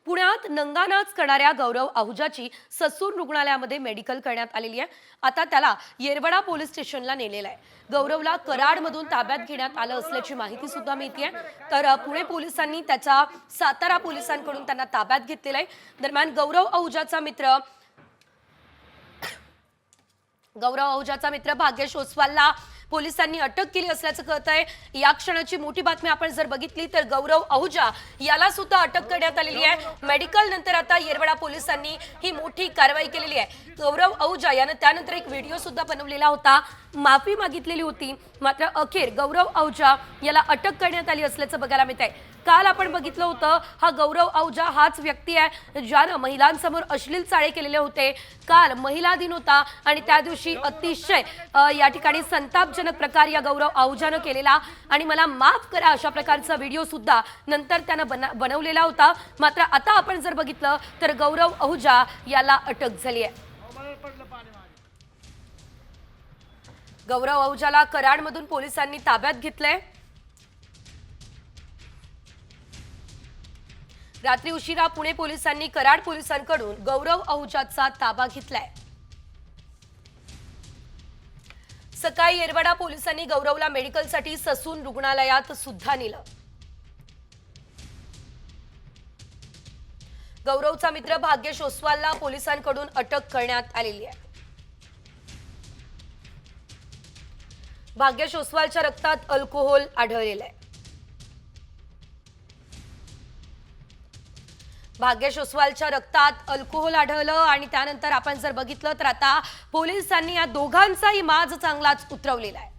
पुण्यात नंगानाच करणाऱ्या गौरव आहुजाची ससून रुग्णालयामध्ये मेडिकल करण्यात आलेली आहे। आता त्याला येरवडा पोलीस स्टेशनला नेलेलं आहे। गौरवला कराडमधून ताब्यात घेण्यात आलं असल्याची माहिती सुद्धा मिळतेय। तर पुणे पोलिसांनी त्याचा सातारा पोलिसांकडून त्यांना ताब्यात घेतलेलं आहे। दरम्यान गौरव आहुजाचा मित्र भाग्येश ओसवालला पोलिसांनी अटक केली असल्याचं कळतंय। या क्षणाची मोठी बातमी आपण जर बघितली तर गौरव आहुजा याला सुद्धा अटक करण्यात आलेली आहे। मेडिकल नंतर आता येरवडा पोलिसांनी ही मोठी कारवाई केलेली आहे। गौरव आहुजा यानं त्यानंतर एक व्हिडिओ सुद्धा बनवलेला होता, माफी मागितलेली होती, मात्र अखेर गौरव आहुजा याला अटक करण्यात आली असल्याचं बघायला मिळतंय। काल आपण बघितलं होतं, हा गौरव आहुजा हाच व्यक्ती आहे ज्यानं महिलांसमोर अश्लील चाळे केलेले होते। काल महिला दिन होता आणि त्या दिवशी अतिशय या ठिकाणी संतापजनक प्रकार या गौरव आहुजानं केलेला आणि मला माफ करा अशा प्रकारचा व्हिडिओ सुद्धा नंतर त्यानं बनवलेला होता। मात्र आता आपण जर बघितलं तर गौरव आहुजा याला अटक झाली आहे। गौरव आहुजाला कराडमधून पोलिसांनी ताब्यात घेतलंय। रात्री उशिरा पुणे पोलिसांनी कराड पोलिसांकडून गौरव आहुजाचा ताबा घेतलाय। सकाळी येरवडा पोलिसांनी गौरवला मेडिकलसाठी ससून रुग्णालयात सुद्धा नेलं। गौरवचा मित्र भाग्येश ओसवालला पोलिसांकडून अटक करण्यात आलेली आहे। भाग्येश ओसवालच्या रक्तात अल्कोहोल आढळलेलं आहे। भाग्येश ओसवालच्या रक्तात अल्कोहोल आढळलं आणि त्यानंतर आपण जर बघितलं तर आता पोलिसांनी या दोघांचाही माज चांगलाच उतरवलेला आहे।